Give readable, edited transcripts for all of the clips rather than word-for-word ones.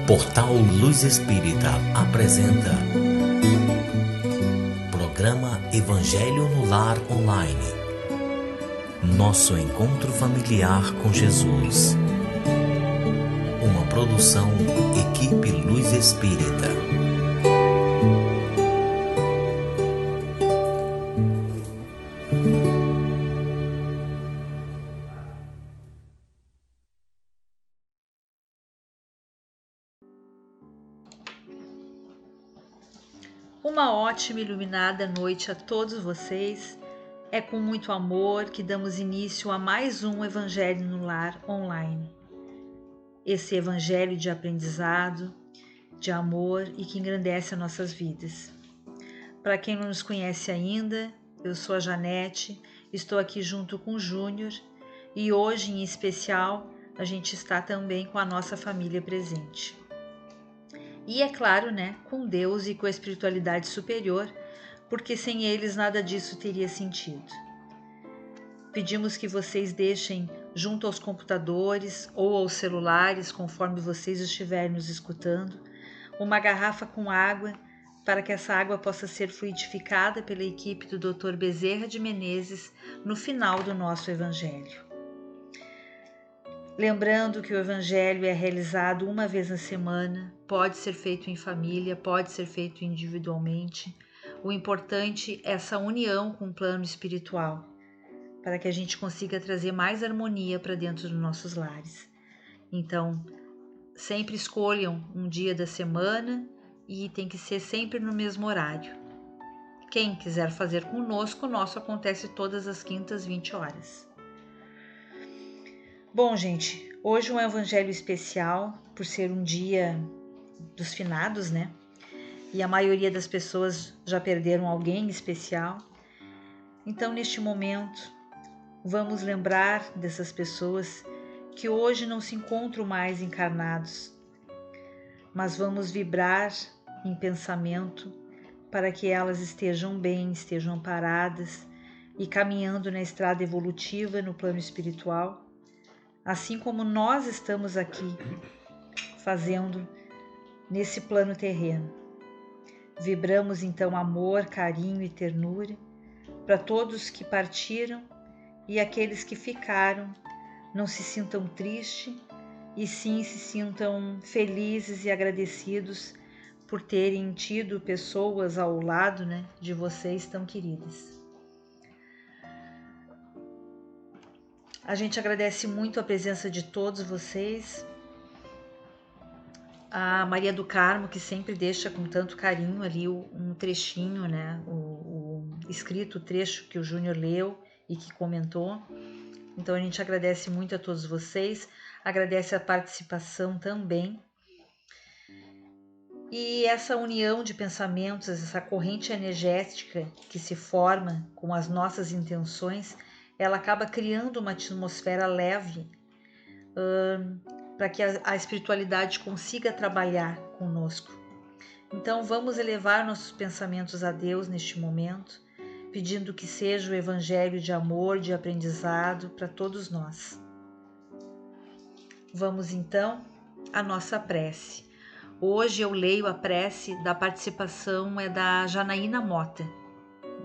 Portal Luz Espírita apresenta Programa Evangelho no Lar Online. Nosso encontro familiar com Jesus. Uma produção Equipe Luz Espírita. Uma ótima e iluminada noite a todos vocês. É com muito amor que damos início a mais um Evangelho no Lar online. Esse evangelho de aprendizado, de amor e que engrandece as nossas vidas. Para quem não nos conhece ainda, eu sou a Janete, estou aqui junto com o Júnior e hoje em especial a gente está também com a nossa família presente. E é claro, com Deus e com a espiritualidade superior, porque sem eles nada disso teria sentido. Pedimos que vocês deixem junto aos computadores ou aos celulares, conforme vocês estiverem nos escutando, uma garrafa com água para que essa água possa ser fluidificada pela equipe do Dr. Bezerra de Menezes no final do nosso Evangelho. Lembrando que o Evangelho é realizado uma vez na semana, pode ser feito em família, pode ser feito individualmente. O importante é essa união com o plano espiritual, para que a gente consiga trazer mais harmonia para dentro dos nossos lares. Então, sempre escolham um dia da semana e tem que ser sempre no mesmo horário. Quem quiser fazer conosco, o nosso acontece todas as quintas, 20 horas. Bom, gente, hoje um evangelho especial, por ser um dia dos finados, E a maioria das pessoas já perderam alguém especial. Então, neste momento, vamos lembrar dessas pessoas que hoje não se encontram mais encarnados, mas vamos vibrar em pensamento para que elas estejam bem, estejam amparadas e caminhando na estrada evolutiva no plano espiritual, assim como nós estamos aqui fazendo nesse plano terreno. Vibramos então amor, carinho e ternura para todos que partiram e aqueles que ficaram não se sintam tristes e sim se sintam felizes e agradecidos por terem tido pessoas ao lado de vocês tão queridas. A gente agradece muito a presença de todos vocês. A Maria do Carmo, que sempre deixa com tanto carinho ali um trechinho, o escrito trecho que o Júnior leu e que comentou. Então a gente agradece muito a todos vocês, agradece a participação também. E essa união de pensamentos, essa corrente energética que se forma com as nossas intenções, ela acaba criando uma atmosfera leve para que a espiritualidade consiga trabalhar conosco. Então vamos elevar nossos pensamentos a Deus neste momento, pedindo que seja o evangelho de amor, de aprendizado para todos nós. Vamos então à nossa prece. Hoje eu leio a prece da participação da Janaína Mota,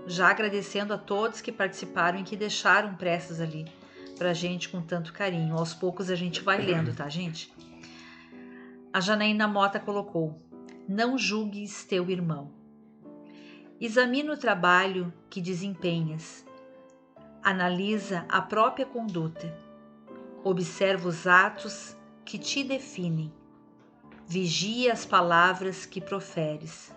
já agradecendo a todos que participaram e que deixaram preces ali pra gente com tanto carinho. Aos poucos a gente vai lendo, tá, gente? A Janaína Mota colocou: não julgues teu irmão. Examina o trabalho que desempenhas. Analisa a própria conduta. Observa os atos que te definem. Vigia as palavras que proferes.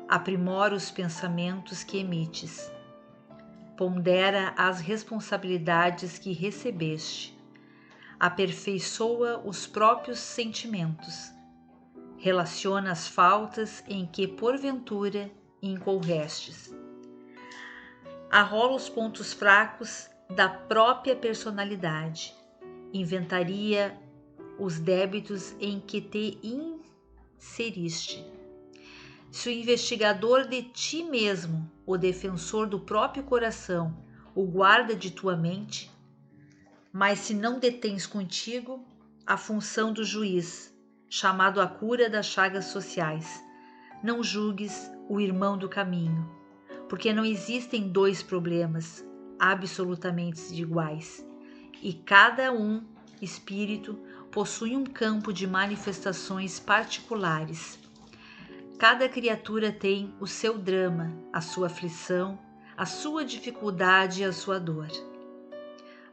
Aprimora os pensamentos que emites. Pondera as responsabilidades que recebeste. Aperfeiçoa os próprios sentimentos. Relaciona as faltas em que, porventura, incorrestes. Arrola os pontos fracos da própria personalidade. Inventaria os débitos em que te inseriste. Se o investigador de ti mesmo, o defensor do próprio coração, o guarda de tua mente, mas se não detens contigo a função do juiz, chamado à cura das chagas sociais. Não julgues o irmão do caminho, porque não existem dois problemas absolutamente iguais, e cada espírito possui um campo de manifestações particulares. Cada criatura tem o seu drama, a sua aflição, a sua dificuldade e a sua dor.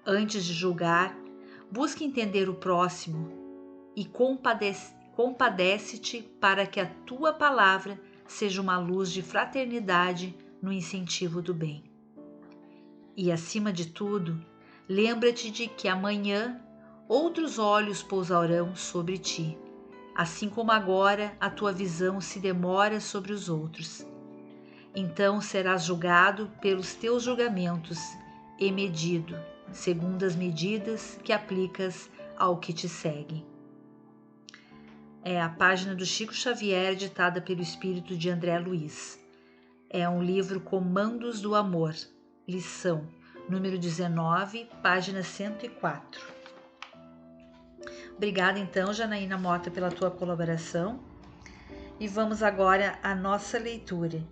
Antes de julgar, busque entender o próximo e compadece-te para que a tua palavra seja uma luz de fraternidade no incentivo do bem. E, acima de tudo, lembra-te de que amanhã outros olhos pousarão sobre ti, assim como agora a tua visão se demora sobre os outros. Então serás julgado pelos teus julgamentos e medido, segundo as medidas que aplicas ao que te segue. É a página do Chico Xavier, ditada pelo espírito de André Luiz. É um livro Comandos do Amor, lição número 19, página 104. Obrigada então, Janaína Mota, pela tua colaboração. E vamos agora à nossa leitura.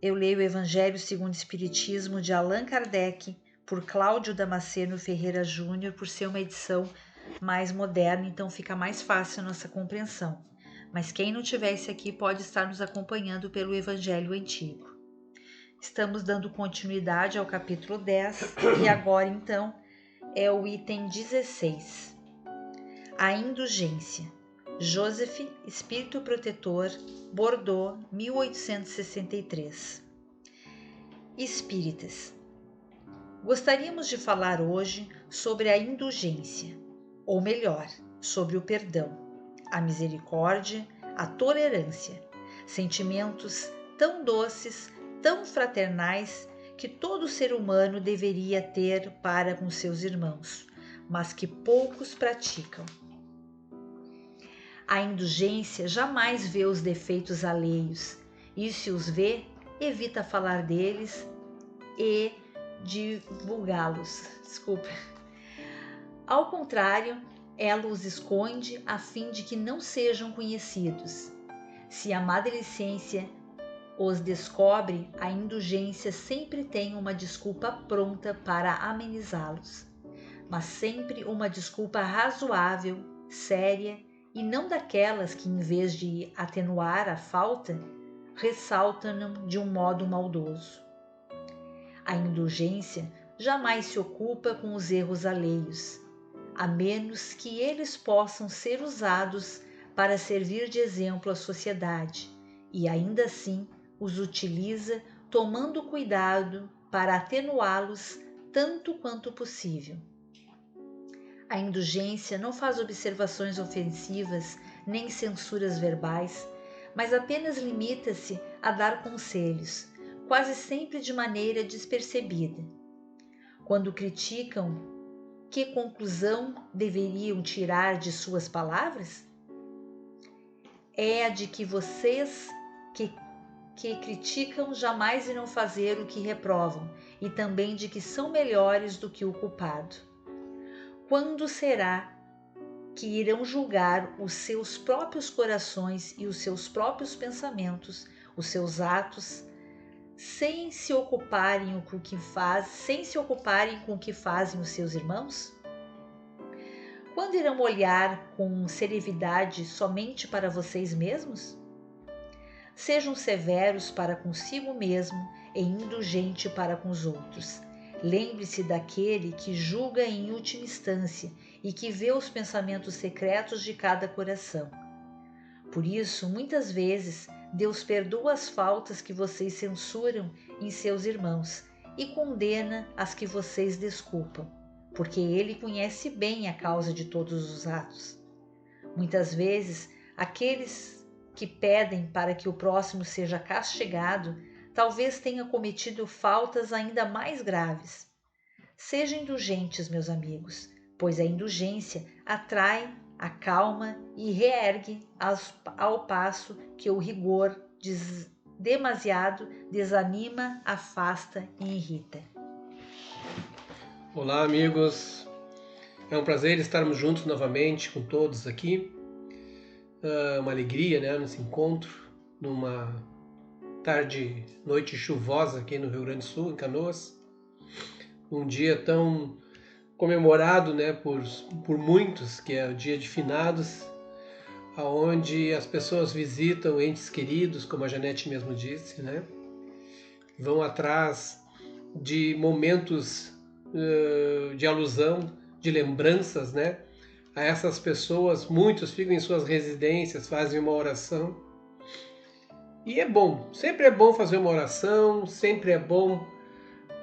Eu leio o Evangelho segundo o Espiritismo de Allan Kardec, por Cláudio Damasceno Ferreira Júnior, por ser uma edição mais moderna, então fica mais fácil a nossa compreensão. Mas quem não tivesse aqui pode estar nos acompanhando pelo Evangelho Antigo. Estamos dando continuidade ao capítulo 10 e agora então é o item 16. A indulgência. Joseph, Espírito Protetor, Bordeaux, 1863. Espíritas. Gostaríamos de falar hoje sobre a indulgência, ou melhor, sobre o perdão, a misericórdia, a tolerância, sentimentos tão doces, tão fraternais que todo ser humano deveria ter para com seus irmãos, mas que poucos praticam. A indulgência jamais vê os defeitos alheios e, se os vê, evita falar deles e divulgá-los. Ao contrário, ela os esconde a fim de que não sejam conhecidos. Se a maledicência os descobre, a indulgência sempre tem uma desculpa pronta para amenizá-los, mas sempre uma desculpa razoável, séria, e não daquelas que, em vez de atenuar a falta, ressaltam de um modo maldoso. A indulgência jamais se ocupa com os erros alheios, a menos que eles possam ser usados para servir de exemplo à sociedade, e ainda assim os utiliza tomando cuidado para atenuá-los tanto quanto possível. A indulgência não faz observações ofensivas nem censuras verbais, mas apenas limita-se a dar conselhos, quase sempre de maneira despercebida. Quando criticam, que conclusão deveriam tirar de suas palavras? É a de que vocês que criticam jamais irão fazer o que reprovam, e também de que são melhores do que o culpado. Quando será que irão julgar os seus próprios corações e os seus próprios pensamentos, os seus atos, sem se ocuparem com o que fazem os seus irmãos? Quando irão olhar com severidade somente para vocês mesmos? Sejam severos para consigo mesmo e indulgente para com os outros. Lembre-se daquele que julga em última instância e que vê os pensamentos secretos de cada coração. Por isso, muitas vezes, Deus perdoa as faltas que vocês censuram em seus irmãos e condena as que vocês desculpam, porque Ele conhece bem a causa de todos os atos. Muitas vezes, aqueles que pedem para que o próximo seja castigado talvez tenha cometido faltas ainda mais graves. Sejam indulgentes, meus amigos, pois a indulgência atrai, acalma e reergue ao passo que o rigor demasiado desanima, afasta e irrita. Olá, amigos. É um prazer estarmos juntos novamente com todos aqui. uma alegria, né, nesse encontro, numa noite chuvosa aqui no Rio Grande do Sul, em Canoas. Um dia tão comemorado, né, por muitos, que é o dia de finados, aonde as pessoas visitam entes queridos, como a Janete mesmo disse, né? Vão atrás de momentos de alusão, de lembranças, né? A essas pessoas. Muitos ficam em suas residências, fazem uma oração. E é bom, sempre é bom fazer uma oração, sempre é bom,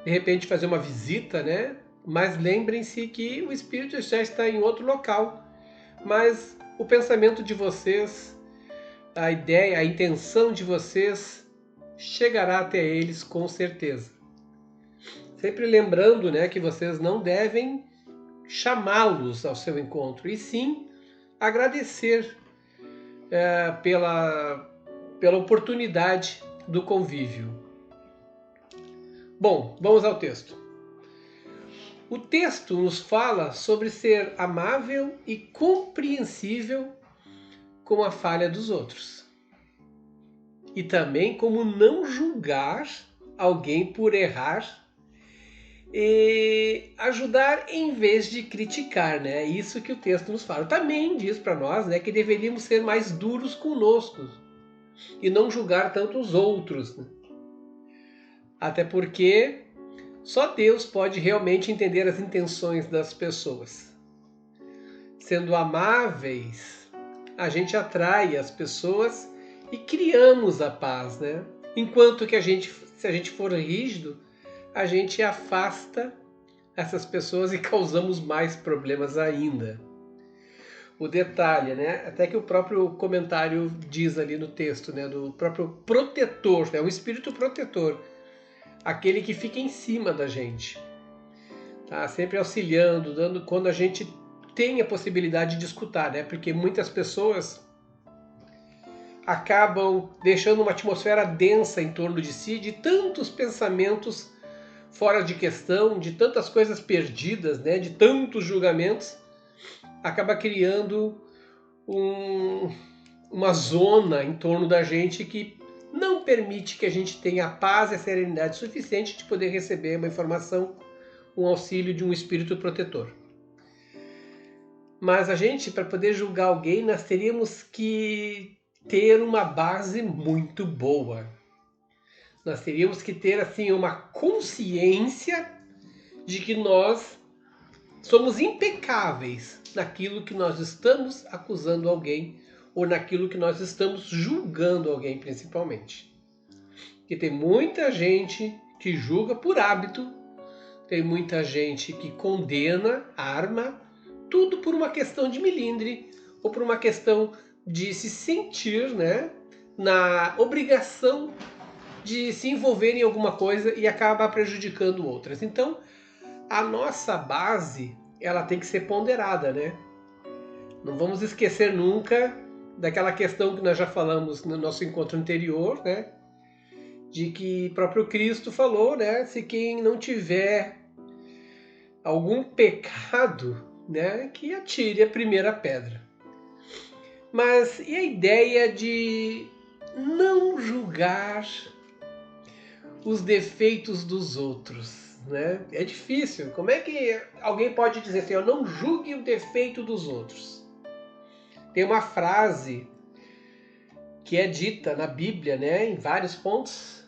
de repente, fazer uma visita, né? Mas lembrem-se que o Espírito já está em outro local. Mas o pensamento de vocês, a ideia, a intenção de vocês chegará até eles com certeza. Sempre lembrando, né, que vocês não devem chamá-los ao seu encontro, e sim agradecer pela oportunidade do convívio. Bom, vamos ao texto. O texto nos fala sobre ser amável e compreensível com a falha dos outros. E também como não julgar alguém por errar e ajudar em vez de criticar, né? É isso que o texto nos fala. Também diz para nós, né, que deveríamos ser mais duros conosco e não julgar tanto os outros, né? Até porque só Deus pode realmente entender as intenções das pessoas. Sendo amáveis, a gente atrai as pessoas e criamos a paz, né? Enquanto que se a gente for rígido, a gente afasta essas pessoas e causamos mais problemas ainda. O detalhe, né? Até que o próprio comentário diz ali no texto, né? Do próprio protetor, né? Um espírito protetor. Aquele que fica em cima da gente, tá? Sempre auxiliando, dando quando a gente tem a possibilidade de escutar, né? Porque muitas pessoas acabam deixando uma atmosfera densa em torno de si, de tantos pensamentos fora de questão, de tantas coisas perdidas, né? De tantos julgamentos, acaba criando uma zona em torno da gente que não permite que a gente tenha a paz e a serenidade suficiente de poder receber uma informação, um auxílio de um espírito protetor. Mas a gente, para poder julgar alguém, nós teríamos que ter uma base muito boa. Nós teríamos que ter assim uma consciência de que nós somos impecáveis naquilo que nós estamos acusando alguém, ou naquilo que nós estamos julgando alguém, principalmente. Porque tem muita gente que julga por hábito, tem muita gente que condena, arma, tudo por uma questão de melindre, ou por uma questão de se sentir, né, na obrigação de se envolver em alguma coisa e acaba prejudicando outras. Então, a nossa base, ela tem que ser ponderada, né? Não vamos esquecer nunca daquela questão que nós já falamos no nosso encontro anterior, né? De que próprio Cristo falou, né? Se quem não tiver algum pecado, né, que atire a primeira pedra. Mas e a ideia de não julgar os defeitos dos outros, né? É difícil. Como é que alguém pode dizer assim, eu não julgue o defeito dos outros? Tem uma frase que é dita na Bíblia, né, em vários pontos.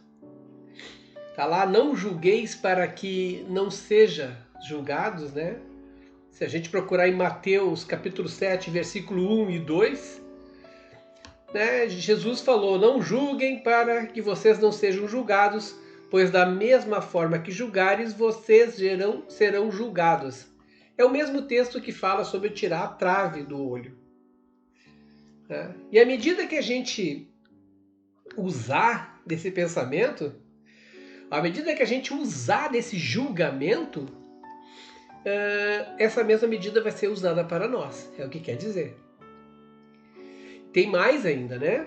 Tá lá, não julgueis para que não seja julgados, né? Se a gente procurar em Mateus capítulo 7, versículo 1 e 2, né, Jesus falou, não julguem para que vocês não sejam julgados, pois da mesma forma que julgares, vocês serão julgados. É o mesmo texto que fala sobre tirar a trave do olho. Né? E à medida que a gente usar desse pensamento, à medida que a gente usar desse julgamento, essa mesma medida vai ser usada para nós. É o que quer dizer. Tem mais ainda, né?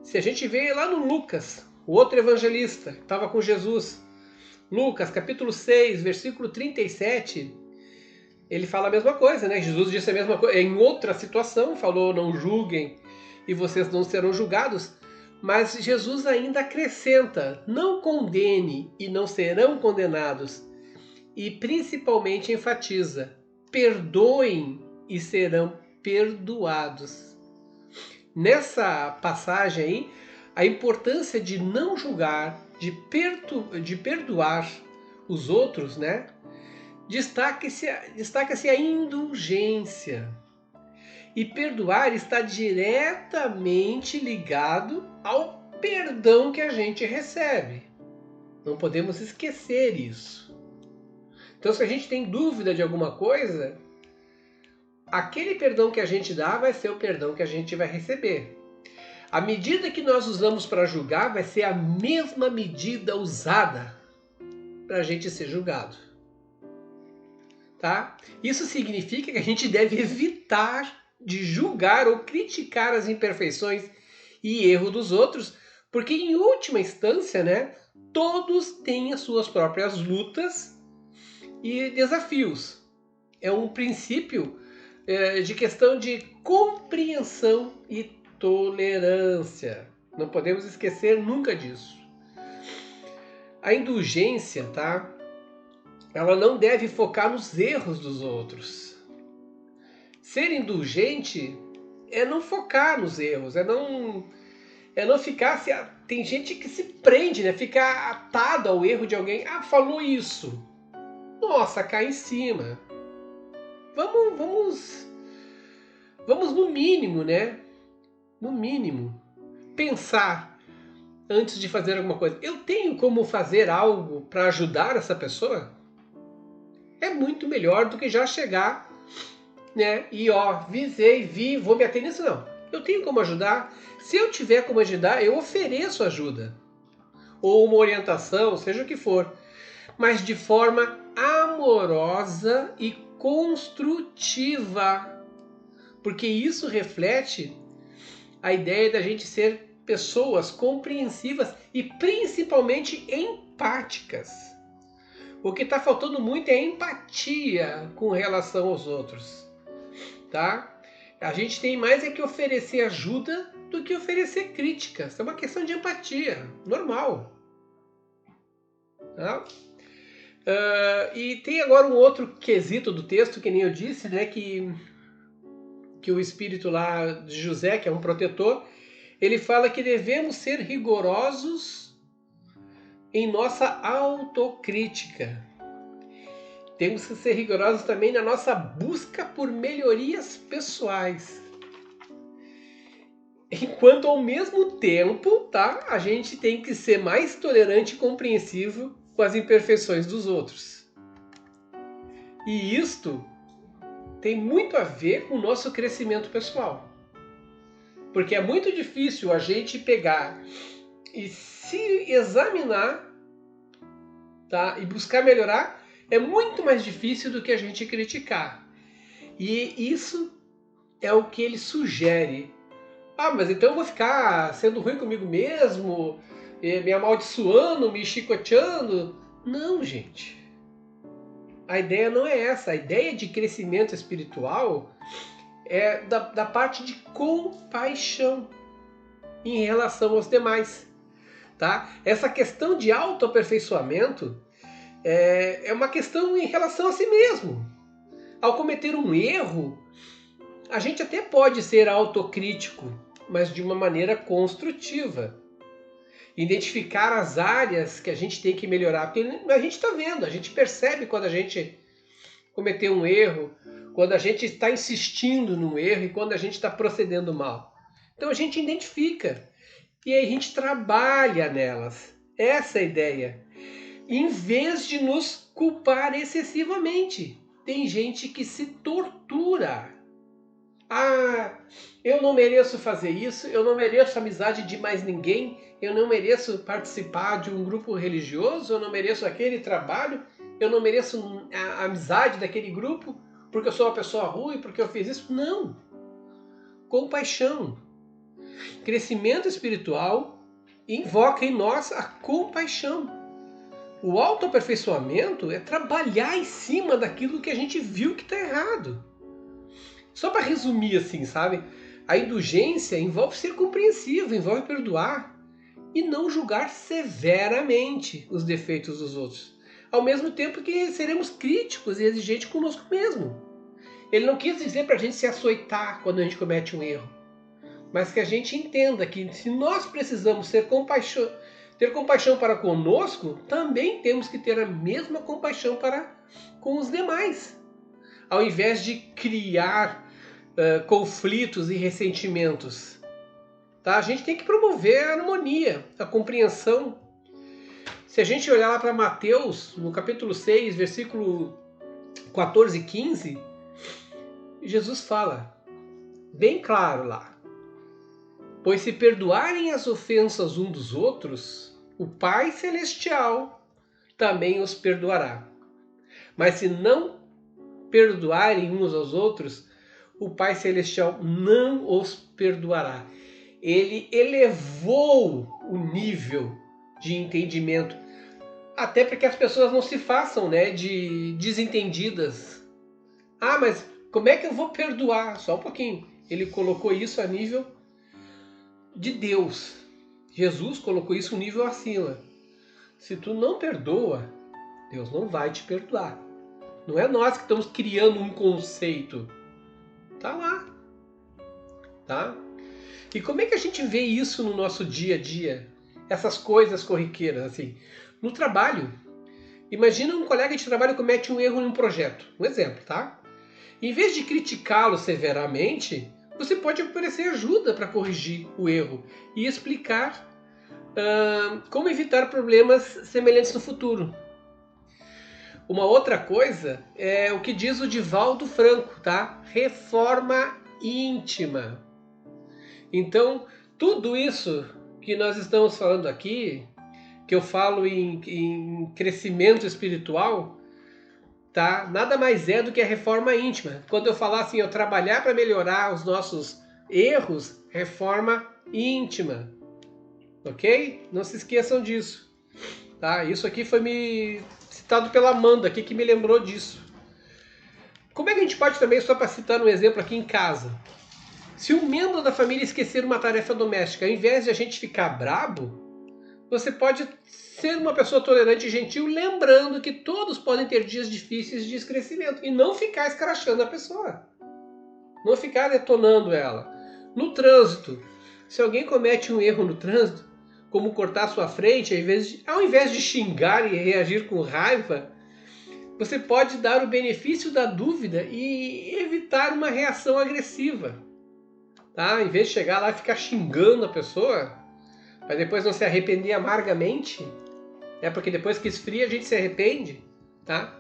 Se a gente vê lá no Lucas, o outro evangelista que estava com Jesus, Lucas capítulo 6, versículo 37, ele fala a mesma coisa, né? Jesus disse a mesma coisa, em outra situação, falou, não julguem e vocês não serão julgados. Mas Jesus ainda acrescenta: não condene e não serão condenados. E principalmente enfatiza: perdoem e serão perdoados. Nessa passagem aí, a importância de não julgar, de perdoar os outros, né? Destaca-se a indulgência. E perdoar está diretamente ligado ao perdão que a gente recebe. Não podemos esquecer isso. Então, se a gente tem dúvida de alguma coisa, aquele perdão que a gente dá vai ser o perdão que a gente vai receber. A medida que nós usamos para julgar vai ser a mesma medida usada para a gente ser julgado. Tá? Isso significa que a gente deve evitar de julgar ou criticar as imperfeições e erros dos outros, porque em última instância, né, todos têm as suas próprias lutas e desafios. É um princípio de questão de compreensão e tolerância. Não podemos esquecer nunca disso. A indulgência, tá? Ela não deve focar nos erros dos outros. Ser indulgente é não focar nos erros, é não ficar... Tem gente que se prende, né? Fica atado ao erro de alguém. Ah, falou isso. Nossa, cai em cima. Vamos no mínimo, né? No mínimo, pensar antes de fazer alguma coisa. Eu tenho como fazer algo para ajudar essa pessoa? É muito melhor do que já chegar, né? E vi, vou me atender nisso. Não, eu tenho como ajudar. Se eu tiver como ajudar, eu ofereço ajuda. Ou uma orientação, seja o que for. Mas de forma amorosa e construtiva. Porque isso reflete a ideia da gente ser pessoas compreensivas e principalmente empáticas. O que está faltando muito é empatia com relação aos outros. Tá? A gente tem mais é que oferecer ajuda do que oferecer críticas. É uma questão de empatia, normal. Tá? E tem agora um outro quesito do texto, que nem eu disse, né, que o espírito lá de José, que é um protetor, ele fala que devemos ser rigorosos em nossa autocrítica. Temos que ser rigorosos também na nossa busca por melhorias pessoais. Enquanto ao mesmo tempo, tá, a gente tem que ser mais tolerante e compreensivo com as imperfeições dos outros. E isto tem muito a ver com o nosso crescimento pessoal. Porque é muito difícil a gente pegar e se examinar, tá, e buscar melhorar. É muito mais difícil do que a gente criticar. E isso é o que ele sugere. Ah, mas então eu vou ficar sendo ruim comigo mesmo, me amaldiçoando, me chicoteando? Não, gente. A ideia não é essa. A ideia de crescimento espiritual é da parte de compaixão em relação aos demais. Tá? Essa questão de autoaperfeiçoamento é uma questão em relação a si mesmo. Ao cometer um erro, a gente até pode ser autocrítico, mas de uma maneira construtiva. Identificar as áreas que a gente tem que melhorar. Porque a gente está vendo, a gente percebe quando a gente cometeu um erro, quando a gente está insistindo no erro e quando a gente está procedendo mal. Então a gente identifica e aí a gente trabalha nelas. Essa é a ideia. Em vez de nos culpar excessivamente. Tem gente que se tortura. Ah, eu não mereço fazer isso, eu não mereço amizade de mais ninguém, eu não mereço participar de um grupo religioso, eu não mereço aquele trabalho, eu não mereço a amizade daquele grupo, porque eu sou uma pessoa ruim, porque eu fiz isso. Não. Compaixão. Crescimento espiritual invoca em nós a compaixão. O autoaperfeiçoamento é trabalhar em cima daquilo que a gente viu que está errado. Só para resumir assim, sabe? A indulgência envolve ser compreensivo, envolve perdoar e não julgar severamente os defeitos dos outros. Ao mesmo tempo que seremos críticos e exigentes conosco mesmo. Ele não quis dizer para a gente se açoitar quando a gente comete um erro, mas que a gente entenda que se nós precisamos ter compaixão para conosco, também temos que ter a mesma compaixão para com os demais. Ao invés de criar conflitos e ressentimentos. Tá? A gente tem que promover a harmonia, a compreensão. Se a gente olhar lá para Mateus, no capítulo 6, versículo 14 e 15, Jesus fala, bem claro lá, pois se perdoarem as ofensas uns dos outros, o Pai Celestial também os perdoará. Mas se não perdoarem uns aos outros, o Pai Celestial não os perdoará. Ele elevou o nível de entendimento, até para que as pessoas não se façam, de desentendidas. Ah, mas como é que eu vou perdoar? Só um pouquinho. Ele colocou isso a nível de Deus. Jesus colocou isso um nível acima. Se tu não perdoa, Deus não vai te perdoar. Não é nós que estamos criando um conceito. Tá lá. Tá? E como é que a gente vê isso no nosso dia a dia? Essas coisas corriqueiras, assim. No trabalho. Imagina um colega de trabalho comete um erro em um projeto. Um exemplo, tá? Em vez de criticá-lo severamente, você pode oferecer ajuda para corrigir o erro e explicar como evitar problemas semelhantes no futuro. Uma outra coisa é o que diz o Divaldo Franco, tá? Reforma íntima. Então, tudo isso que nós estamos falando aqui, que eu falo em crescimento espiritual, tá? Nada mais é do que a reforma íntima. Quando eu falar assim, eu trabalhar para melhorar os nossos erros, reforma íntima. Ok? Não se esqueçam disso. Tá? Isso aqui foi me citado pela Amanda aqui, que me lembrou disso. Como é que a gente pode também, só para citar um exemplo aqui em casa, se um membro da família esquecer uma tarefa doméstica, ao invés de a gente ficar brabo, você pode ser uma pessoa tolerante e gentil, lembrando que todos podem ter dias difíceis de esclarecimento e não ficar escrachando a pessoa. Não ficar detonando ela. No trânsito, se alguém comete um erro no trânsito, como cortar sua frente, ao invés de xingar e reagir com raiva, você pode dar o benefício da dúvida e evitar uma reação agressiva. Tá? Em vez de chegar lá e ficar xingando a pessoa, para depois não se arrepender amargamente, porque depois que esfria a gente se arrepende, tá?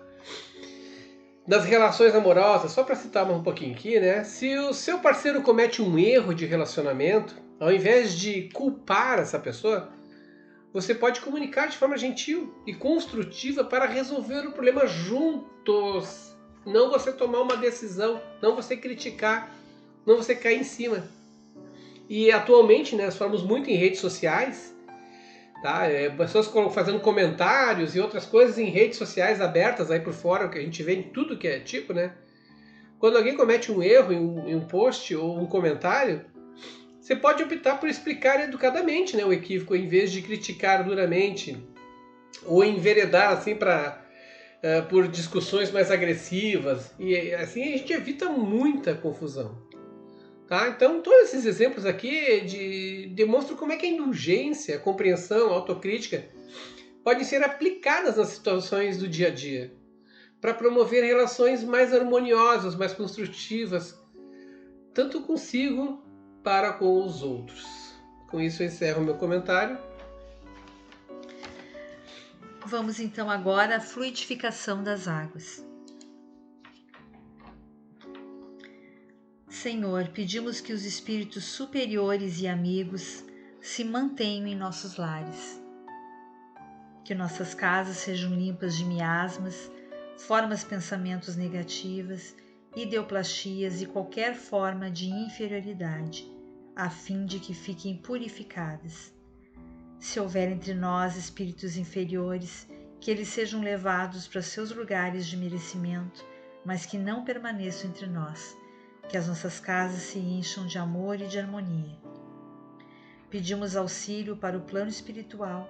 Das relações amorosas, só para citar mais um pouquinho aqui, se o seu parceiro comete um erro de relacionamento, ao invés de culpar essa pessoa, você pode comunicar de forma gentil e construtiva para resolver o problema juntos. Não você tomar uma decisão, não você criticar, não você cair em cima. E atualmente, nós falamos muito em redes sociais, tá? Pessoas fazendo comentários e outras coisas em redes sociais abertas aí por fora, que a gente vê em tudo que é tipo, Quando alguém comete um erro em um post ou um comentário, você pode optar por explicar educadamente, o equívoco, em vez de criticar duramente ou enveredar assim por discussões mais agressivas. E assim a gente evita muita confusão. Tá? Então, todos esses exemplos aqui demonstram como é que a indulgência, a compreensão, a autocrítica podem ser aplicadas nas situações do dia a dia para promover relações mais harmoniosas, mais construtivas, tanto consigo para com os outros. Com isso, eu encerro meu comentário. Vamos então agora à fluidificação das águas. Senhor, pedimos que os espíritos superiores e amigos se mantenham em nossos lares. Que nossas casas sejam limpas de miasmas, formas pensamentos negativas, ideoplastias e qualquer forma de inferioridade, a fim de que fiquem purificadas. Se houver entre nós espíritos inferiores, que eles sejam levados para seus lugares de merecimento, mas que não permaneçam entre nós, que as nossas casas se encham de amor e de harmonia. Pedimos auxílio para o plano espiritual,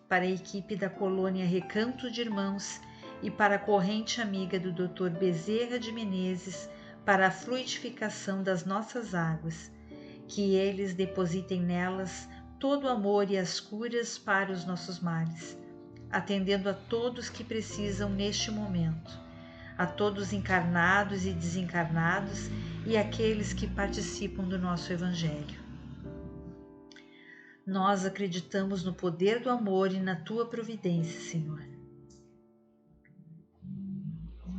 para a equipe da colônia Recanto de Irmãos e para a corrente amiga do Dr. Bezerra de Menezes, para a fluidificação das nossas águas, que eles depositem nelas todo o amor e as curas para os nossos males, atendendo a todos que precisam neste momento, a todos encarnados e desencarnados e aqueles que participam do nosso Evangelho. Nós acreditamos no poder do amor e na Tua providência, Senhor.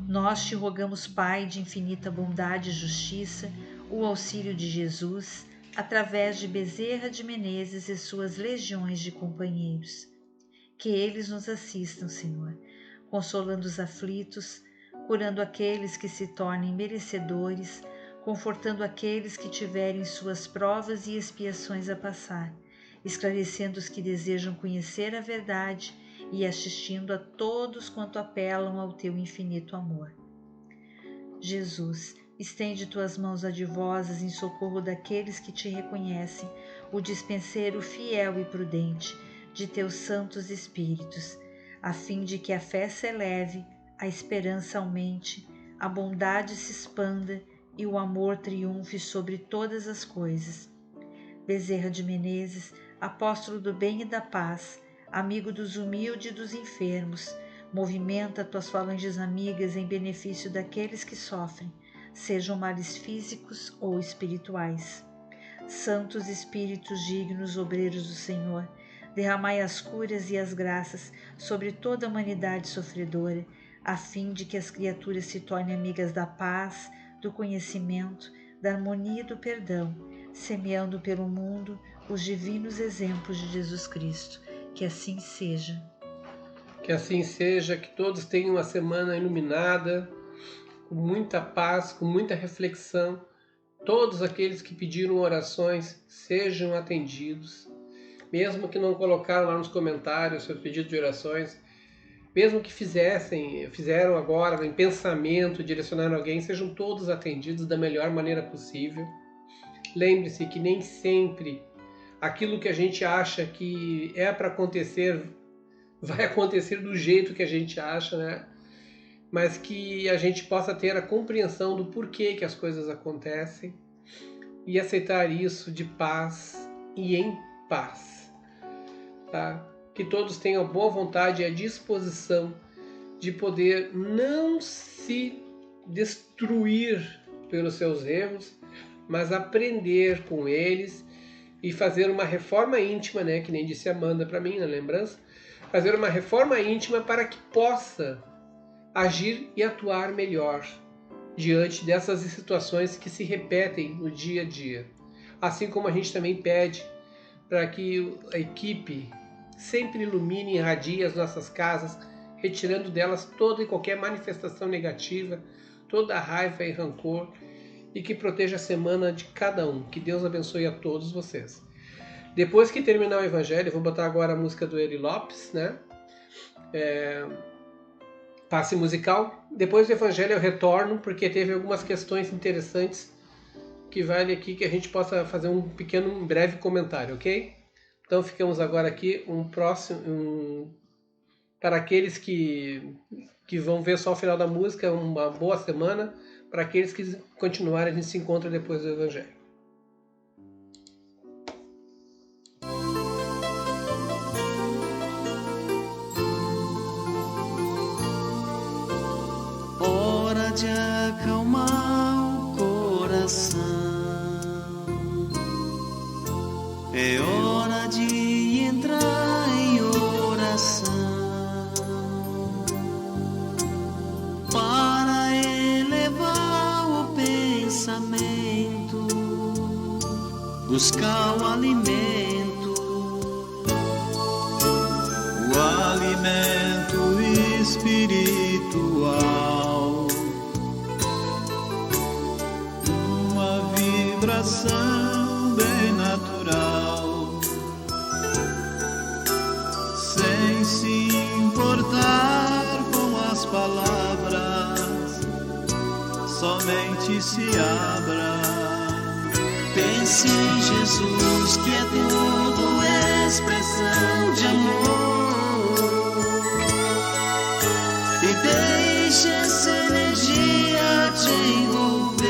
Nós te rogamos, Pai de infinita bondade e justiça, o auxílio de Jesus, através de Bezerra de Menezes e suas legiões de companheiros. Que eles nos assistam, Senhor, consolando os aflitos, curando aqueles que se tornem merecedores, confortando aqueles que tiverem suas provas e expiações a passar, esclarecendo os que desejam conhecer a verdade e assistindo a todos quanto apelam ao Teu infinito amor. Jesus, estende Tuas mãos adivosas em socorro daqueles que Te reconhecem, o dispenseiro fiel e prudente de Teus santos espíritos, a fim de que a fé se eleve, a esperança aumente, a bondade se expanda e o amor triunfe sobre todas as coisas. Bezerra de Menezes, apóstolo do bem e da paz, amigo dos humildes e dos enfermos, movimenta Tuas falanges amigas em benefício daqueles que sofrem, sejam males físicos ou espirituais. Santos Espíritos dignos, obreiros do Senhor, derramai as curas e as graças sobre toda a humanidade sofredora, a fim de que as criaturas se tornem amigas da paz, do conhecimento, da harmonia e do perdão, semeando pelo mundo os divinos exemplos de Jesus Cristo. Que assim seja. Que assim seja, que todos tenham uma semana iluminada, com muita paz, com muita reflexão. Todos aqueles que pediram orações sejam atendidos. Mesmo que não colocaram lá nos comentários seus pedidos de orações, mesmo que fizeram agora em pensamento, direcionaram alguém, sejam todos atendidos da melhor maneira possível. Lembre-se que nem sempre aquilo que a gente acha que é para acontecer vai acontecer do jeito que a gente acha, né? Mas que a gente possa ter a compreensão do porquê que as coisas acontecem e aceitar isso de paz e em paz, tá? Que todos tenham boa vontade e a disposição de poder não se destruir pelos seus erros, mas aprender com eles e fazer uma reforma íntima, né? Que nem disse a Amanda para mim na lembrança, fazer uma reforma íntima para que possa agir e atuar melhor diante dessas situações que se repetem no dia a dia. Assim como a gente também pede para que a equipe sempre ilumine e irradie as nossas casas, retirando delas toda e qualquer manifestação negativa, toda a raiva e rancor, e que proteja a semana de cada um. Que Deus abençoe a todos vocês. Depois que terminar o Evangelho, eu vou botar agora a música do Eri Lopes, né? Passe musical. Depois do Evangelho eu retorno, porque teve algumas questões interessantes que vale aqui que a gente possa fazer um breve comentário, ok? Então ficamos agora aqui para aqueles que vão ver só o final da música, uma boa semana. Para aqueles que continuarem, a gente se encontra depois do Evangelho. Hora de acalmar o coração, é hora de entrar em oração para elevar o pensamento, buscar o alimento espiritual, uma vibração bem natural, sem se importar com as palavras, só mente se abra. Pense em Jesus, que é tudo expressão de amor, e deixe essa energia te envolver.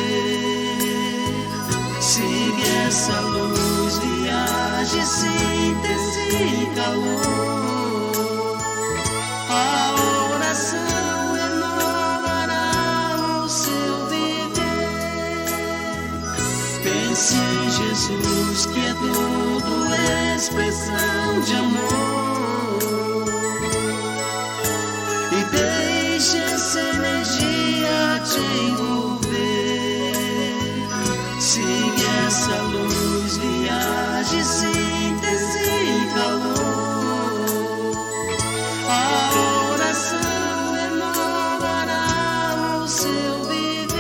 Siga essa luz, viaje, síntese e calor. A oração renovará o seu viver. Pense em Jesus, que é tudo expressão de amor, e deixe essa energia te envolver. Siga essa luz, viaje, síntese e calor. A oração renovará o seu viver.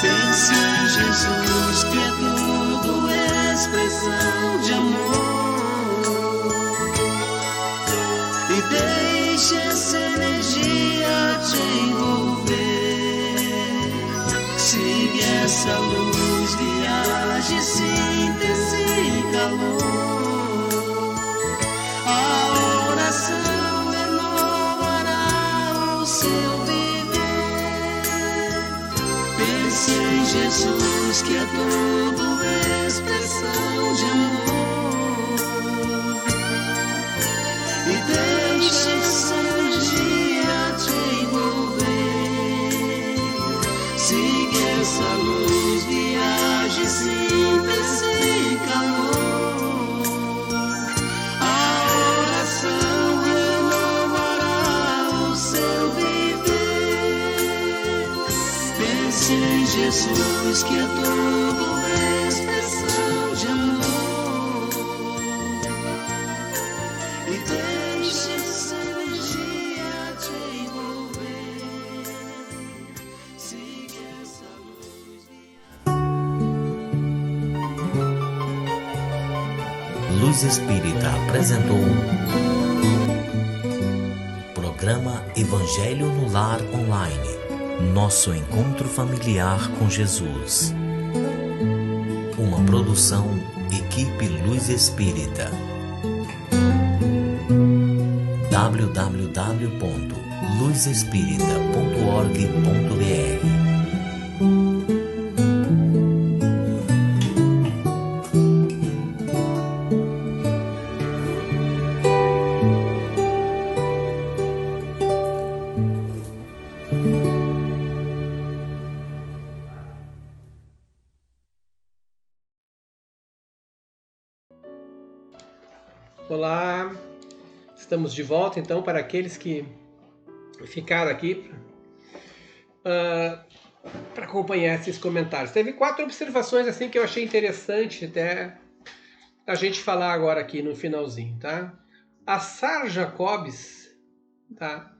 Pense em Jesus, que é tudo expressão de amor, e deixe essa energia te envolver. Siga essa luz, viaje, síntese e calor. A oração renovará o seu viver. Pense em Jesus, que é tudo expressão de amor, e deixe essa energia te envolver. Siga essa luz, viaje, síntese e calor. A oração renovará o seu viver. Pense em Jesus, que é tudo expressão de amor, e deixe essa energia te envolver. Siga essa luz. Luz Espírita apresentou Programa Evangelho no Lar Online. Nosso encontro familiar com Jesus. Uma produção Equipe Luz Espírita. www.luzespirita.org.br. Olá, estamos de volta então para aqueles que ficaram aqui para acompanhar esses comentários. Teve 4 observações assim que eu achei interessante até a gente falar agora aqui no finalzinho, tá? A Sara Jacobs, tá?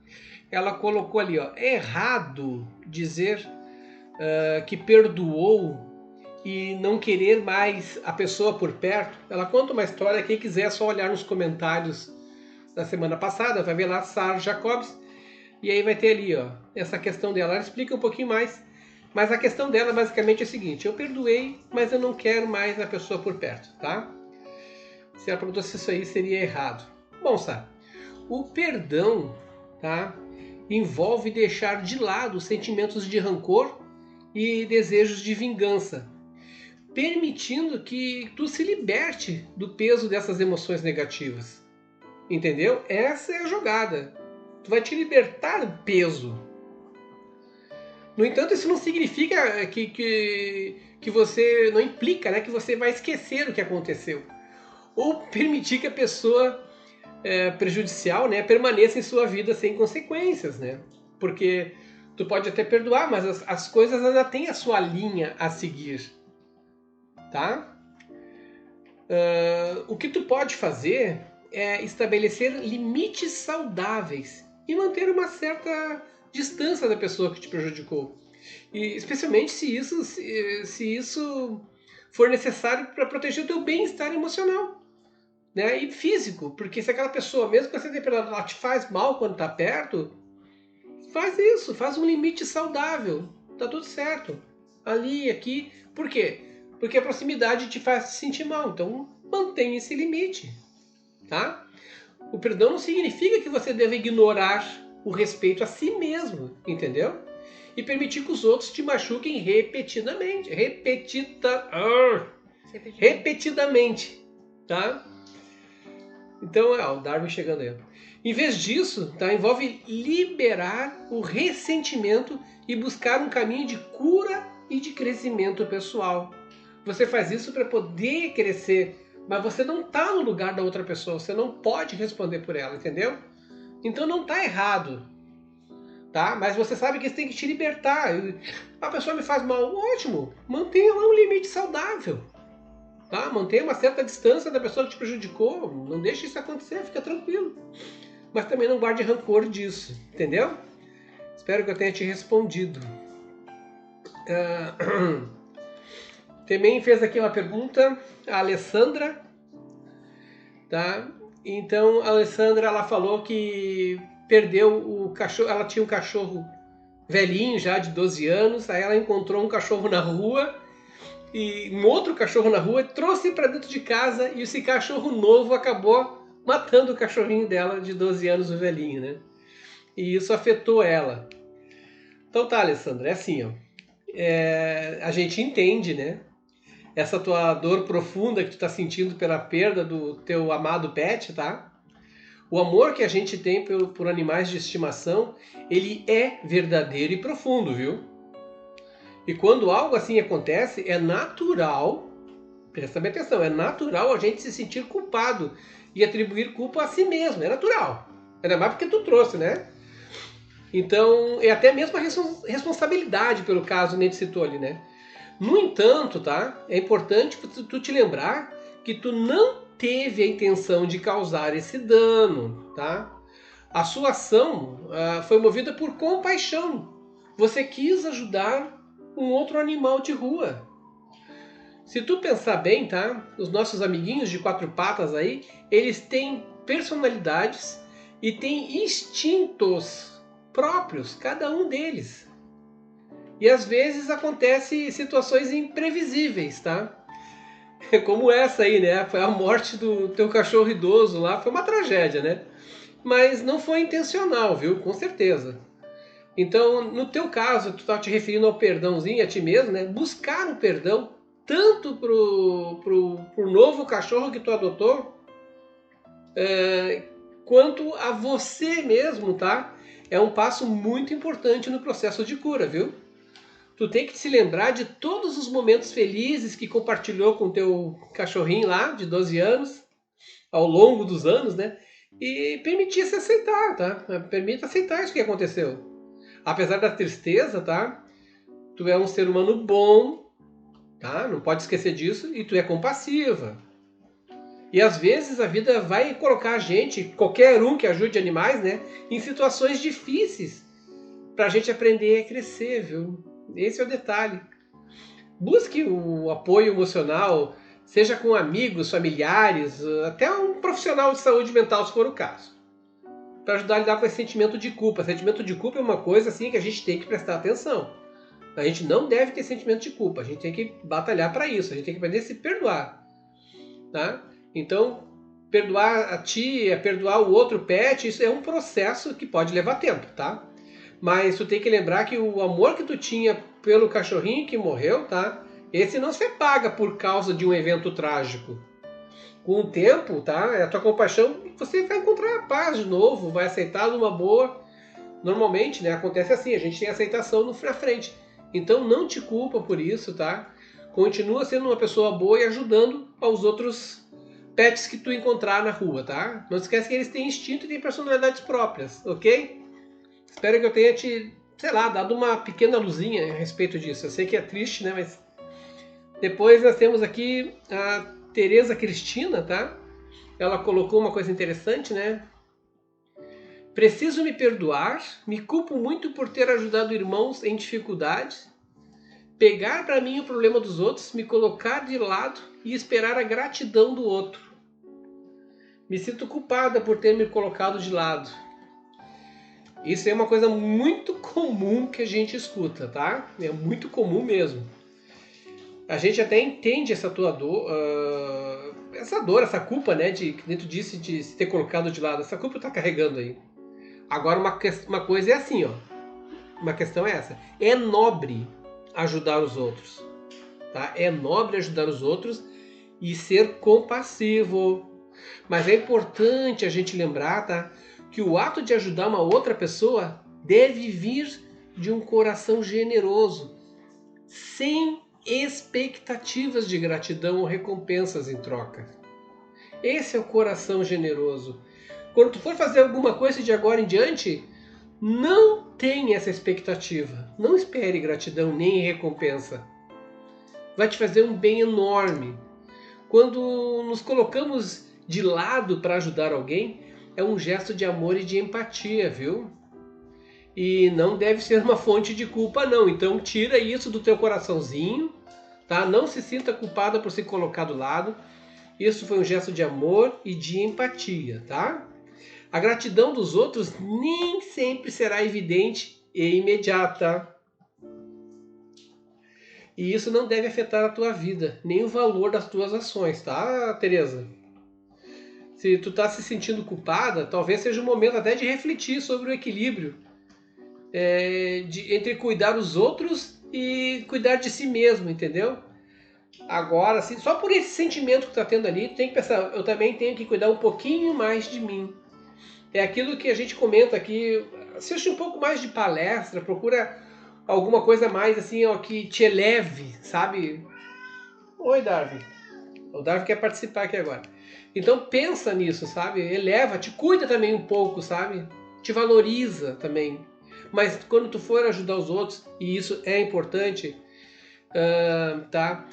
Ela colocou ali, ó, é errado dizer que perdoou e não querer mais a pessoa por perto. Ela conta uma história, quem quiser é só olhar nos comentários da semana passada, vai ver lá Sara Jacobs, e aí vai ter ali, ó, essa questão dela. Ela explica um pouquinho mais, mas a questão dela basicamente é a seguinte: eu perdoei, mas eu não quero mais a pessoa por perto, tá? Se ela perguntou se isso aí seria errado. Bom, Sara, o perdão, tá, envolve deixar de lado sentimentos de rancor e desejos de vingança, permitindo que tu se liberte do peso dessas emoções negativas. Entendeu? Essa é a jogada. Tu vai te libertar do peso. No entanto, isso não significa que você... não implica, né, que você vai esquecer o que aconteceu. Ou permitir que a pessoa prejudicial, né, permaneça em sua vida sem consequências, né? Porque tu pode até perdoar, mas as coisas ainda têm a sua linha a seguir. tá? O que tu pode fazer é estabelecer limites saudáveis e manter uma certa distância da pessoa que te prejudicou. E especialmente se isso for necessário para proteger o teu bem-estar emocional, né? E físico. Porque se aquela pessoa, mesmo que você tenha perdoado, ela te faz mal quando está perto, faz isso, faz um limite saudável. Tá tudo certo. Ali, aqui. Por quê? Porque a proximidade te faz se sentir mal. Então, mantenha esse limite. Tá? O perdão não significa que você deve ignorar o respeito a si mesmo. Entendeu? E permitir que os outros te machuquem repetidamente. Repetidamente. Tá? Então, o Darwin chegando aí. Em vez disso, tá, envolve liberar o ressentimento e buscar um caminho de cura e de crescimento pessoal. Você faz isso para poder crescer, mas você não está no lugar da outra pessoa, você não pode responder por ela, entendeu? Então não está errado, tá? Mas você sabe que você tem que te libertar. A pessoa me faz mal, ótimo, mantenha lá um limite saudável. Tá? Mantenha uma certa distância da pessoa que te prejudicou, não deixe isso acontecer, fica tranquilo. Mas também não guarde rancor disso, entendeu? Espero que eu tenha te respondido. Também fez aqui uma pergunta a Alessandra, tá? Então a Alessandra, ela falou que perdeu o cachorro, ela tinha um cachorro velhinho já de 12 anos, aí ela encontrou um cachorro na rua e um outro cachorro na rua, trouxe para dentro de casa e esse cachorro novo acabou matando o cachorrinho dela de 12 anos, o velhinho, né? E isso afetou ela. Então tá, Alessandra, é assim, ó. A gente entende, né? Essa tua dor profunda que tu tá sentindo pela perda do teu amado pet, tá? O amor que a gente tem por animais de estimação, ele é verdadeiro e profundo, viu? E quando algo assim acontece, é natural, presta bem atenção, é natural a gente se sentir culpado e atribuir culpa a si mesmo, é natural. Ainda mais porque tu trouxe, né? Então, é até mesmo a responsabilidade pelo caso, nem te citou ali, né? No entanto, tá? É importante tu te lembrar que tu não teve a intenção de causar esse dano, tá? A sua ação foi movida por compaixão. Você quis ajudar um outro animal de rua. Se tu pensar bem, tá? Os nossos amiguinhos de quatro patas aí, eles têm personalidades e têm instintos próprios, cada um deles. E às vezes acontecem situações imprevisíveis, tá? Como essa aí, né? Foi a morte do teu cachorro idoso lá, foi uma tragédia, né? Mas não foi intencional, viu? Com certeza. Então, no teu caso, tu tá te referindo ao perdãozinho a ti mesmo, né? Buscar o perdão tanto pro novo cachorro que tu adotou, quanto a você mesmo, tá? É um passo muito importante no processo de cura, viu? Tu tem que se lembrar de todos os momentos felizes que compartilhou com o teu cachorrinho lá, de 12 anos, ao longo dos anos, né? E permitir se aceitar, tá? Permita aceitar isso que aconteceu. Apesar da tristeza, tá? Tu é um ser humano bom, tá? Não pode esquecer disso. E tu é compassiva. E às vezes a vida vai colocar a gente, qualquer um que ajude animais, né? Em situações difíceis. Pra gente aprender a crescer, viu? Esse é o detalhe. Busque o apoio emocional, seja com amigos, familiares, até um profissional de saúde mental, se for o caso. Para ajudar a lidar com esse sentimento de culpa. Sentimento de culpa é uma coisa assim que a gente tem que prestar atenção. A gente não deve ter sentimento de culpa. A gente tem que batalhar para isso. A gente tem que aprender a se perdoar. Tá? Então, perdoar a ti, perdoar o outro pet, isso é um processo que pode levar tempo, tá? Mas tu tem que lembrar que o amor que tu tinha pelo cachorrinho que morreu, tá? Esse não se apaga por causa de um evento trágico. Com o tempo, tá? A tua compaixão, você vai encontrar a paz de novo, vai aceitar numa boa. Normalmente, né? Acontece assim, a gente tem aceitação na frente. Então não te culpa por isso, tá? Continua sendo uma pessoa boa e ajudando aos outros pets que tu encontrar na rua, tá? Não esquece que eles têm instinto e têm personalidades próprias, ok? Espero que eu tenha te, sei lá, dado uma pequena luzinha a respeito disso. Eu sei que é triste, né? Depois nós temos aqui a Tereza Cristina, tá? Ela colocou uma coisa interessante, né? Preciso me perdoar, me culpo muito por ter ajudado irmãos em dificuldades, pegar para mim o problema dos outros, me colocar de lado e esperar a gratidão do outro. Me sinto culpada por ter me colocado de lado. Isso é uma coisa muito comum que a gente escuta, tá? É muito comum mesmo. A gente até entende essa tua dor, essa culpa, né? Que tu disse de se ter colocado de lado. Essa culpa tá carregando aí. Agora uma coisa é assim, ó. Uma questão é essa. É nobre ajudar os outros, tá? É nobre ajudar os outros e ser compassivo. Mas é importante a gente lembrar, tá? Que o ato de ajudar uma outra pessoa deve vir de um coração generoso, sem expectativas de gratidão ou recompensas em troca. Esse é o coração generoso. Quando tu for fazer alguma coisa de agora em diante, não tenha essa expectativa. Não espere gratidão nem recompensa. Vai te fazer um bem enorme. Quando nos colocamos de lado para ajudar alguém, é um gesto de amor e de empatia, viu? E não deve ser uma fonte de culpa, não. Então tira isso do teu coraçãozinho, tá? Não se sinta culpada por se colocar do lado. Isso foi um gesto de amor e de empatia, tá? A gratidão dos outros nem sempre será evidente e imediata. E isso não deve afetar a tua vida, nem o valor das tuas ações, tá, Tereza? Se tu tá se sentindo culpada, talvez seja o momento até de refletir sobre o equilíbrio entre cuidar dos outros e cuidar de si mesmo, entendeu? Agora, assim, só por esse sentimento que tu tá tendo ali, tu tem que pensar, eu também tenho que cuidar um pouquinho mais de mim. É aquilo que a gente comenta aqui, assiste um pouco mais de palestra, procura alguma coisa mais assim, ó, que te eleve, sabe? Oi, Darwin. O Darwin quer participar aqui agora. Então pensa nisso, sabe? Eleva, te cuida também um pouco, sabe? Te valoriza também. Mas quando tu for ajudar os outros, e isso é importante, tá?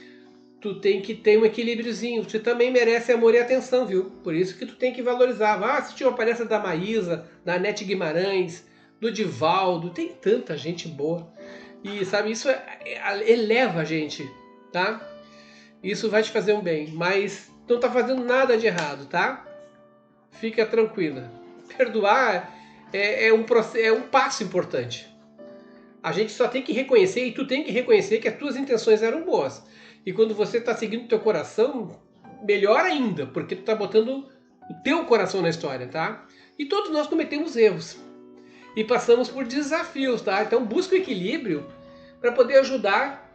Tu tem que ter um equilíbriozinho. Você também merece amor e atenção, viu? Por isso que tu tem que valorizar. Vá assistir uma palestra da Maísa, da Anete Guimarães, do Divaldo. Tem tanta gente boa. E, sabe, isso eleva a gente, tá? Isso vai te fazer um bem. Mas não tá fazendo nada de errado, tá? Fica tranquila. Perdoar é um passo importante. A gente só tem que reconhecer, e tu tem que reconhecer que as tuas intenções eram boas. E quando você está seguindo o teu coração, melhor ainda, porque tu está botando o teu coração na história, tá? E todos nós cometemos erros. E passamos por desafios, tá? Então busca o equilíbrio para poder ajudar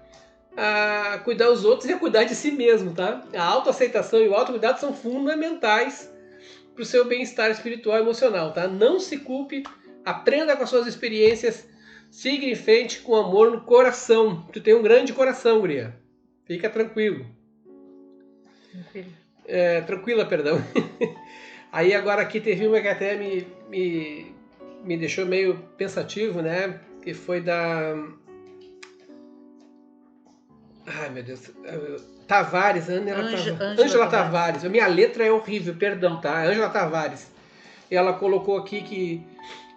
a cuidar dos outros e a cuidar de si mesmo, tá? A autoaceitação e o autocuidado são fundamentais para o seu bem-estar espiritual e emocional, tá? Não se culpe, aprenda com as suas experiências, siga em frente com amor no coração. Tu tem um grande coração, guria. Fica tranquilo. Tranquila, perdão. Aí agora aqui teve uma que até me deixou meio pensativo, né? Que foi da... Ai, meu Deus. Tavares, Ângela Tavares. A minha letra é horrível, perdão, tá? Ângela Tavares. Ela colocou aqui que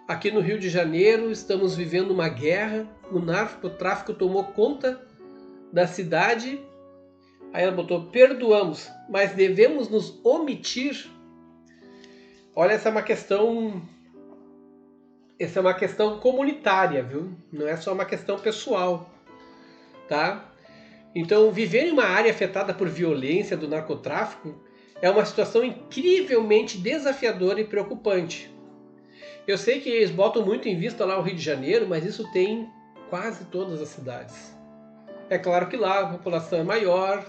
aqui no Rio de Janeiro estamos vivendo uma guerra, o narcotráfico tomou conta da cidade. Aí ela botou, perdoamos, mas devemos nos omitir. Olha, essa é uma questão comunitária, viu? Não é só uma questão pessoal, tá? Então, viver em uma área afetada por violência do narcotráfico é uma situação incrivelmente desafiadora e preocupante. Eu sei que eles botam muito em vista lá o Rio de Janeiro, mas isso tem em quase todas as cidades. É claro que lá a população é maior,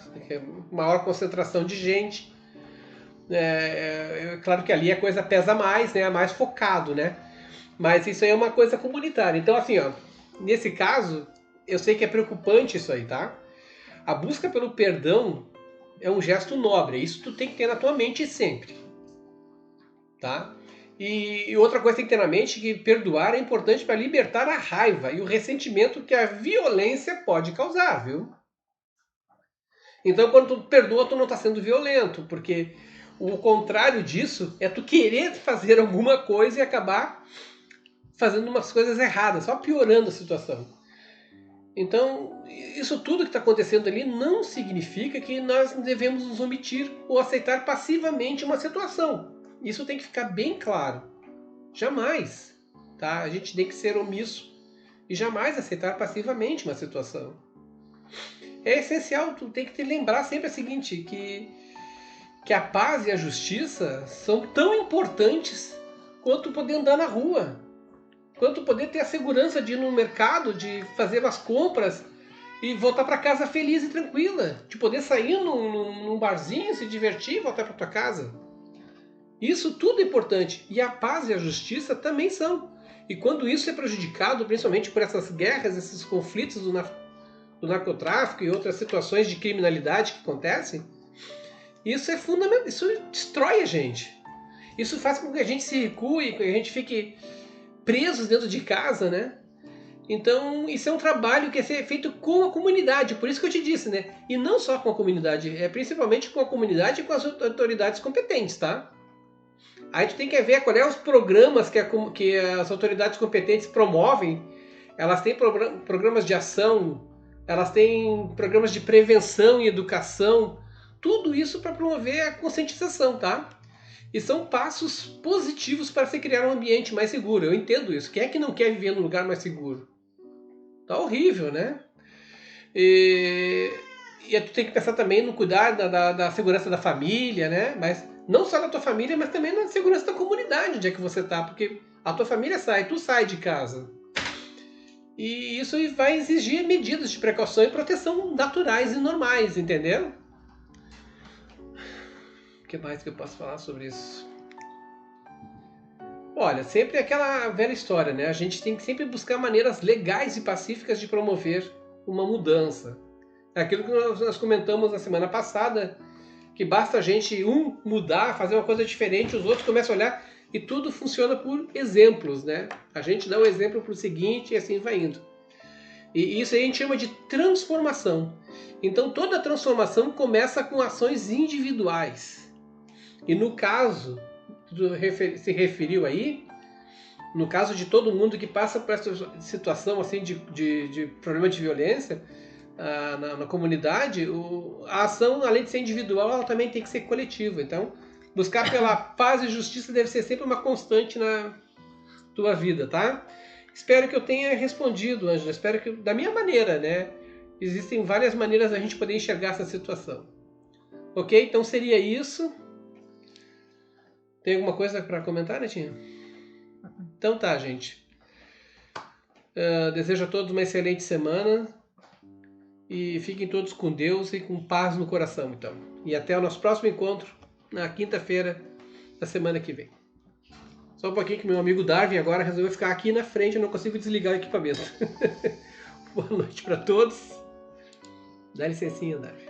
maior concentração de gente. É claro que ali a coisa pesa mais, né? É mais focado, né? Mas isso aí é uma coisa comunitária. Então, assim, ó, nesse caso, eu sei que é preocupante isso aí, tá? A busca pelo perdão é um gesto nobre. Isso tu tem que ter na tua mente sempre, tá? E outra coisa que tem que ter na mente é que perdoar é importante para libertar a raiva e o ressentimento que a violência pode causar, viu? Então, quando tu perdoa, tu não está sendo violento, porque o contrário disso é tu querer fazer alguma coisa e acabar fazendo umas coisas erradas, só piorando a situação. Então, isso tudo que está acontecendo ali não significa que nós devemos nos omitir ou aceitar passivamente uma situação. Isso tem que ficar bem claro. Jamais, tá? A gente tem que ser omisso e jamais aceitar passivamente uma situação. É essencial, tu tem que te lembrar sempre o seguinte, que a paz e a justiça são tão importantes quanto poder andar na rua, quanto poder ter a segurança de ir no mercado, de fazer as compras e voltar para casa feliz e tranquila, de poder sair num barzinho, se divertir e voltar para tua casa. Isso tudo é importante, e a paz e a justiça também são. E quando isso é prejudicado, principalmente por essas guerras, esses conflitos do narcotráfico e outras situações de criminalidade que acontecem, isso é fundamental, isso destrói a gente. Isso faz com que a gente se recue, que a gente fique presos dentro de casa, né? Então, isso é um trabalho que é ser feito com a comunidade, por isso que eu te disse, né? E não só com a comunidade, é principalmente com a comunidade e com as autoridades competentes, tá? Aí tu tem que ver qual é os programas que as autoridades competentes promovem. Elas têm programas de ação, elas têm programas de prevenção e educação, tudo isso para promover a conscientização, tá? E são passos positivos para se criar um ambiente mais seguro. Eu entendo isso. Quem é que não quer viver num lugar mais seguro? Tá horrível, né? E tu tem que pensar também no cuidar da segurança da família, né? Mas não só da tua família, mas também na segurança da comunidade onde é que você tá. Porque a tua família sai, tu sai de casa. E isso vai exigir medidas de precaução e proteção naturais e normais, entendeu? O que mais que eu posso falar sobre isso? Olha, sempre aquela velha história, né? A gente tem que sempre buscar maneiras legais e pacíficas de promover uma mudança. É aquilo que nós comentamos na semana passada, que basta a gente mudar, fazer uma coisa diferente, os outros começam a olhar e tudo funciona por exemplos, né? A gente dá o exemplo para o seguinte e assim vai indo. E isso aí a gente chama de transformação. Então toda transformação começa com ações individuais. E no caso, tu se referiu aí, no caso de todo mundo que passa por essa situação assim de problema de violência na comunidade, a ação, além de ser individual, ela também tem que ser coletiva. Então, buscar pela paz e justiça deve ser sempre uma constante na tua vida, tá? Espero que eu tenha respondido, Ângela. Espero que, da minha maneira, né? Existem várias maneiras da gente poder enxergar essa situação. Ok? Então seria isso. Tem alguma coisa para comentar, Netinha? Então tá, gente. Desejo a todos uma excelente semana. E fiquem todos com Deus e com paz no coração, então. E até o nosso próximo encontro, na quinta-feira da semana que vem. Só um pouquinho que meu amigo Darwin agora resolveu ficar aqui na frente, eu não consigo desligar o equipamento. Boa noite para todos. Dá licencinha, Darwin.